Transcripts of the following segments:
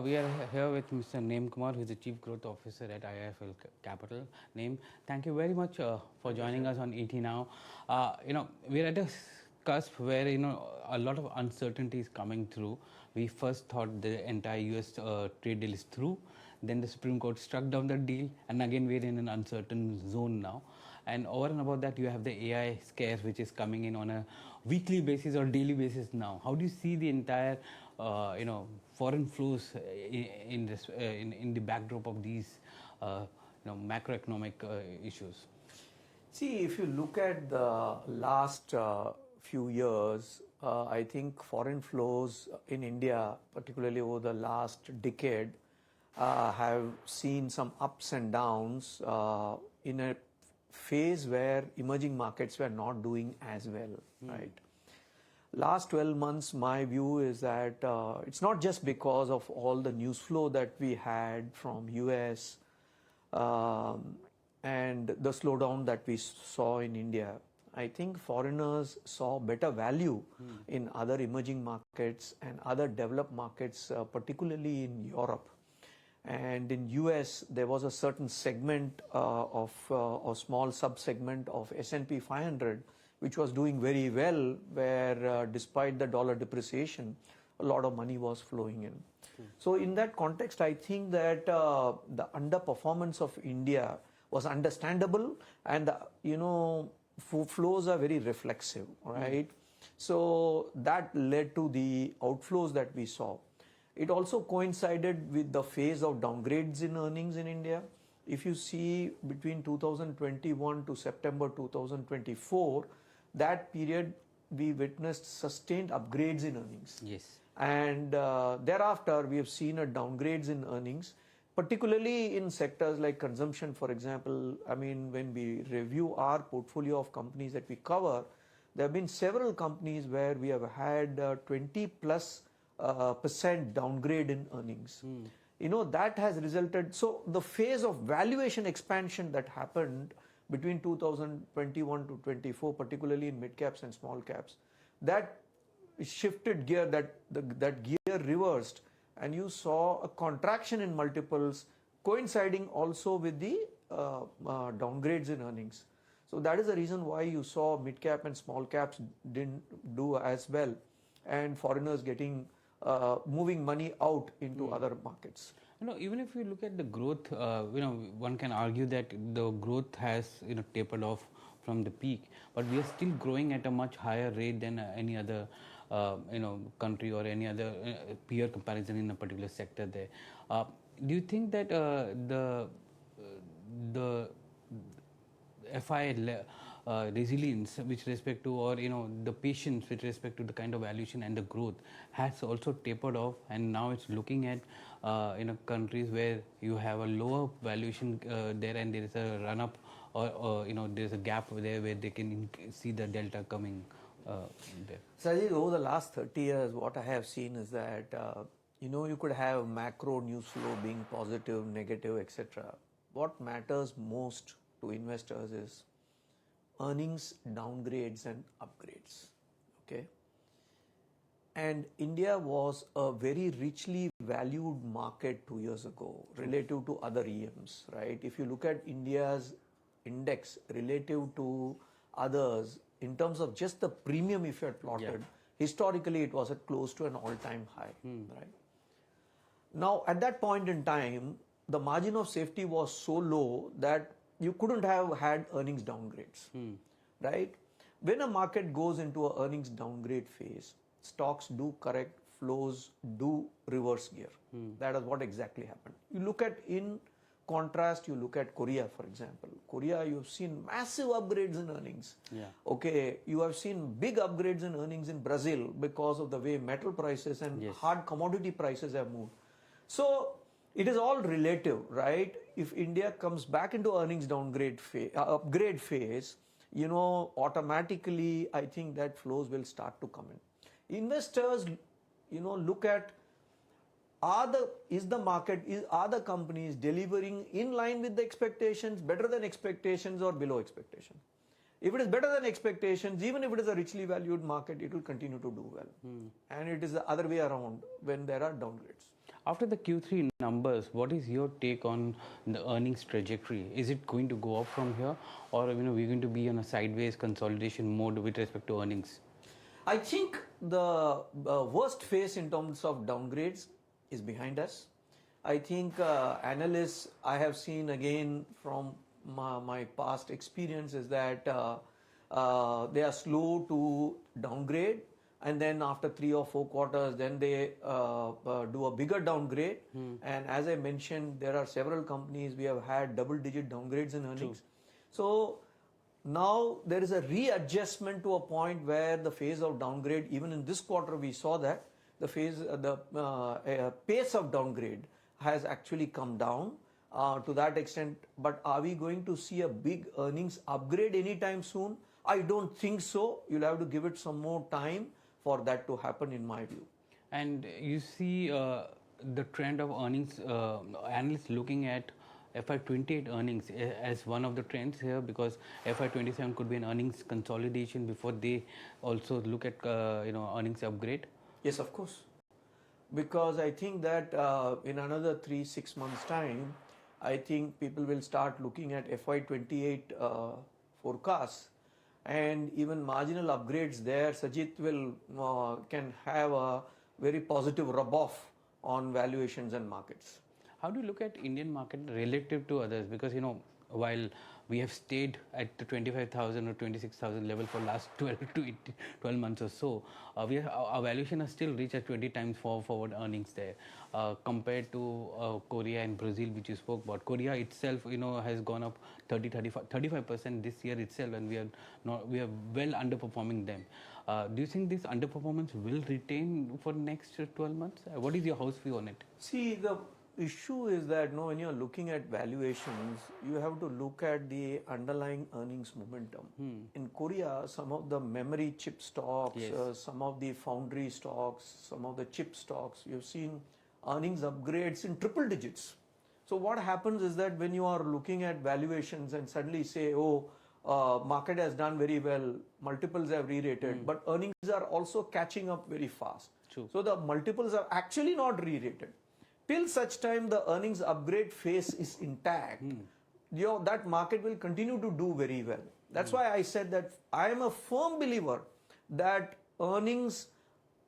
We are here with Mr. NemKumar, who is the Chief Growth Officer at IIFL Capital. Nem, thank you very much for joining us on ET Now. We're at a cusp where a lot of uncertainty is coming through. We first thought the entire US trade deal is through, then the Supreme Court struck down the deal, and again we're in an uncertain zone now. And over and above that, you have the AI scares which is coming in on a weekly basis or daily basis now. How do you see the entire foreign flows in the backdrop of these macroeconomic issues? See, if you look at the last few years, I think foreign flows in India, particularly over the last decade, have seen some ups and downs in a phase where emerging markets were not doing as well, right? Last 12 months, my view is that it's not just because of all the news flow that we had from US and the slowdown that we saw in India. I think foreigners saw better value in other emerging markets and other developed markets, particularly in Europe. And in US, there was a certain segment of a small sub-segment of S&P 500 which was doing very well, where despite the dollar depreciation, a lot of money was flowing in. So in that context, I think that the underperformance of India was understandable, and flows are very reflexive, right? So that led to the outflows that we saw. It also coincided with the phase of downgrades in earnings in India. If you see between 2021 to September 2024, that period we witnessed sustained upgrades in earnings. Yes. And thereafter, we have seen a downgrades in earnings, particularly in sectors like consumption, for example. I mean, when we review our portfolio of companies that we cover, there have been several companies where we have had 20+% downgrade in earnings. That has resulted. So the phase of valuation expansion that happened between 2021 to 24, particularly in mid caps and small caps, that shifted gear, that gear reversed, and you saw a contraction in multiples coinciding also with the downgrades in earnings. So that is the reason why you saw mid cap and small caps didn't do as well, and foreigners getting moving money out into other markets. Even if you look at the growth, one can argue that the growth has tapered off from the peak, but we are still growing at a much higher rate than any other country or any other peer comparison in a particular sector there. Do you think that the FI resilience with respect to, or the patience with respect to the kind of valuation and the growth has also tapered off, and now it's looking at countries where you have a lower valuation there, and there is a run up, or there's a gap there where they can see the delta coming there? Sajid, over the last 30 years, what I have seen is that you could have macro news flow being positive, negative, etc. What matters most to investors is earnings, downgrades and upgrades, okay? And India was a very richly valued market 2 years ago relative to other EMs, right? If you look at India's index relative to others, in terms of just the premium if you had plotted, historically it was at close to an all-time high, right? Now, at that point in time, the margin of safety was so low that you couldn't have had earnings downgrades, right? When a market goes into an earnings downgrade phase, stocks do correct, flows do reverse gear. That is what exactly happened. You look at, in contrast, you look at Korea, for example. Korea, you've seen massive upgrades in earnings. Okay, you have seen big upgrades in earnings in Brazil because of the way metal prices and hard commodity prices have moved. So it is all relative, right? If India comes back into earnings downgrade phase, upgrade phase, automatically I think that flows will start to come in. Investors, look at, are the companies delivering in line with the expectations, better than expectations, or below expectations? If it is better than expectations, even if it is a richly valued market, it will continue to do well. And it is the other way around when there are downgrades. After the Q3 numbers, what is your take on the earnings trajectory? Is it going to go up from here, or we're going to be on a sideways consolidation mode with respect to earnings? I think the worst phase in terms of downgrades is behind us. I think analysts, I have seen again from my past experience, is that they are slow to downgrade, and then after 3 or 4 quarters, then they do a bigger downgrade. And as I mentioned, there are several companies we have had double-digit downgrades in earnings. So now there is a readjustment to a point where the phase of downgrade, even in this quarter we saw that the pace of downgrade has actually come down to that extent. But are we going to see a big earnings upgrade anytime soon? I don't think so. You'll have to give it some more time for that to happen, in my view. And you see the trend of earnings, analysts looking at FY28 earnings as one of the trends here, because FY27 could be an earnings consolidation before they also look at earnings upgrade. Yes, of course. Because I think that in another 3-6 months time, I think people will start looking at FY28 forecasts, and even marginal upgrades there, Sajit, will can have a very positive rub-off on valuations and markets. How do you look at Indian market relative to others? Because while we have stayed at the 25,000 or 26,000 level for last 12 months or so, our valuation has still reached at 20 times forward earnings there, compared to Korea and Brazil, which you spoke about. Korea itself, has gone up 35% this year itself, and we are well underperforming them. Do you think this underperformance will retain for next 12 months? What is your house view on it? See, the issue is that when you're looking at valuations, you have to look at the underlying earnings momentum. In Korea, some of the memory chip stocks, some of the foundry stocks, some of the chip stocks, you've seen earnings upgrades in triple digits. So what happens is that when you are looking at valuations and suddenly say, market has done very well, multiples have re-rated, but earnings are also catching up very fast. True. So the multiples are actually not re-rated. Till such time the earnings upgrade phase is intact, that market will continue to do very well. That's why I said that I am a firm believer that earnings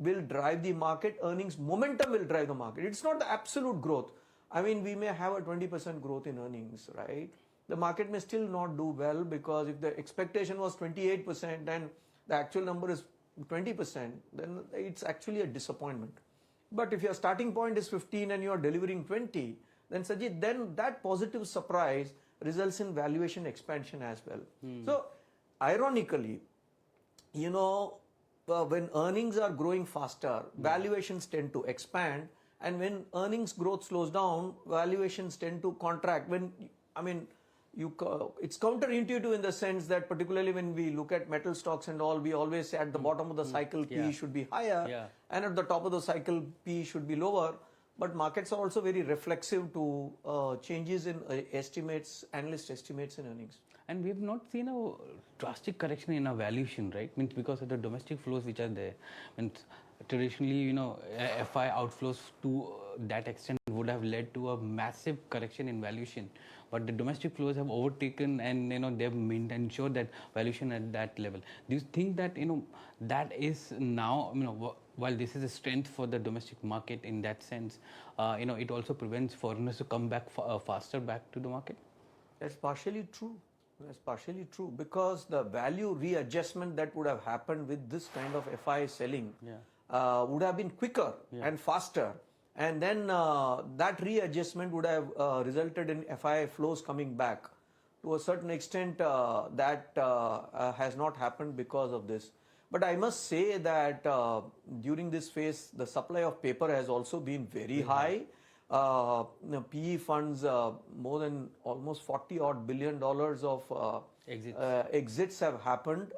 will drive the market, earnings momentum will drive the market. It's not the absolute growth. I mean, we may have a 20% growth in earnings, right? The market may still not do well, because if the expectation was 28% and the actual number is 20%, then it's actually a disappointment. But if your starting point is 15 and you are delivering 20, then Sajid, then that positive surprise results in valuation expansion as well. So, ironically, when earnings are growing faster, valuations tend to expand, and when earnings growth slows down, valuations tend to contract. It's counterintuitive in the sense that, particularly when we look at metal stocks and all, we always say at the bottom of the cycle PE should be higher, and at the top of the cycle PE should be lower. But markets are also very reflexive to changes in estimates, analyst estimates in earnings. And we have not seen a drastic correction in our valuation, right? Means because of the domestic flows which are there. Means traditionally, FI outflows to that extent would have led to a massive correction in valuation. But the domestic flows have overtaken, and they've ensured that valuation at that level. Do you think that that is now, while this is a strength for the domestic market in that sense, it also prevents foreigners to come back faster back to the market? That's partially true. That's partially true, because the value readjustment that would have happened with this kind of FI selling would have been quicker and faster. And then that readjustment would have resulted in FI flows coming back. To a certain extent, that has not happened because of this. But I must say that during this phase, the supply of paper has also been very high. PE funds, more than almost $40 billion of exits have happened,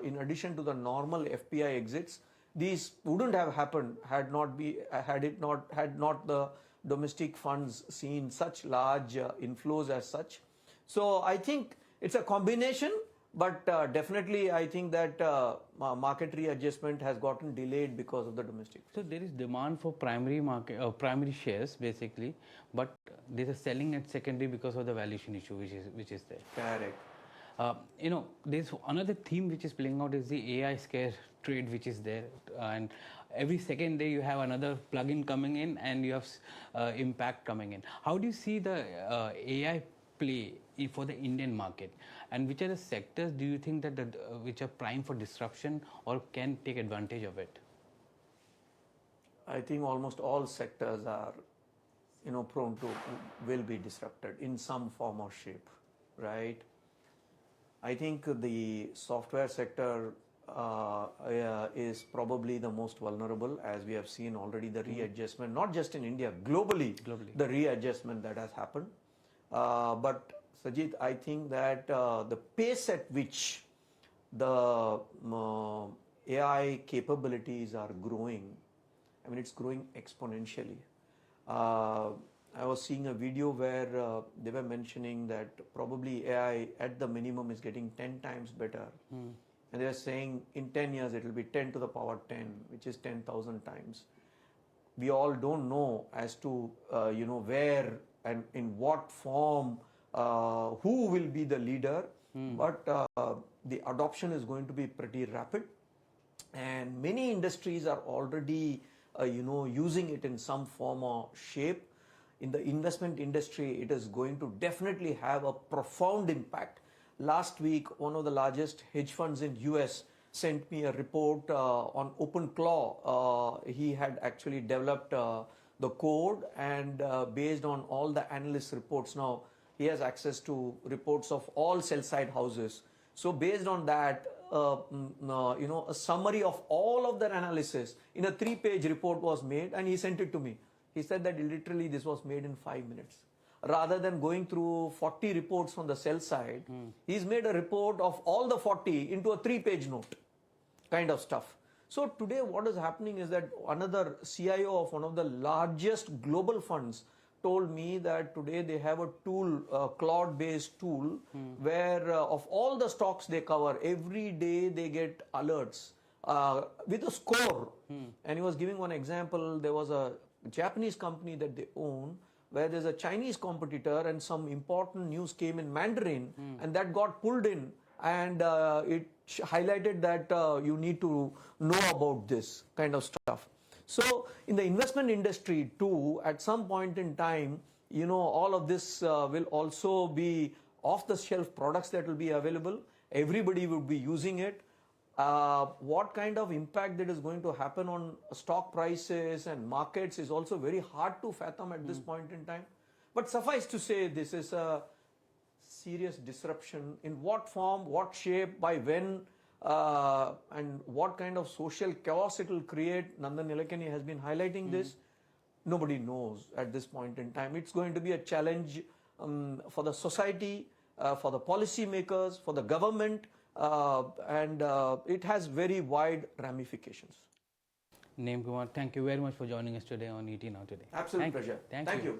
in addition to the normal FPI exits. These wouldn't have happened had not the domestic funds seen such large inflows as such. So I think it's a combination, But definitely, I think that market readjustment has gotten delayed because of the domestic. So there is demand for primary market, primary shares basically, but there is selling at secondary because of the valuation issue which is there. Correct. There's another theme which is playing out is the AI scare trade which is there, and every second day you have another plugin coming in and you have impact coming in. How do you see the AI play for the Indian market, and which are the sectors do you think that which are prime for disruption or can take advantage of it? I think almost all sectors are, prone to will be disrupted in some form or shape, right? I think the software sector is probably the most vulnerable, as we have seen already the readjustment, not just in India, globally. The readjustment that has happened. But Sajid, I think that the pace at which the AI capabilities are growing, I mean, it's growing exponentially. I was seeing a video where they were mentioning that probably AI at the minimum is getting 10 times better. And they are saying in 10 years it will be 10 to the power 10, which is 10,000 times. We all don't know as to, where and in what form, who will be the leader, but the adoption is going to be pretty rapid. And many industries are already, using it in some form or shape. In the investment industry, it is going to definitely have a profound impact. Last week, one of the largest hedge funds in US sent me a report on OpenClaw. He had actually developed the code, and based on all the analyst reports, now he has access to reports of all sell-side houses. So based on that, a summary of all of their analysis in a 3-page report was made, and he sent it to me. He said that literally this was made in 5 minutes. Rather than going through 40 reports from the sell side, he's made a report of all the 40 into a 3-page note kind of stuff. So today what is happening is that another CIO of one of the largest global funds told me that today they have a tool, cloud-based tool, where of all the stocks they cover, every day they get alerts with a score. And he was giving one example. There was a Japanese company that they own, where there's a Chinese competitor and some important news came in Mandarin, and that got pulled in, and it highlighted that you need to know about this kind of stuff. So in the investment industry too, at some point in time, all of this will also be off-the-shelf products that will be available. Everybody will be using it. What kind of impact that is going to happen on stock prices and markets is also very hard to fathom at this point in time. But suffice to say, this is a serious disruption. In what form, what shape, by when, and what kind of social chaos it will create, Nandan Nilekani has been highlighting this. Nobody knows at this point in time. It's going to be a challenge for the society, for the policymakers, for the government, and it has very wide ramifications. NemKumar, thank you very much for joining us today on ET Now Today. Absolute pleasure. Thank you.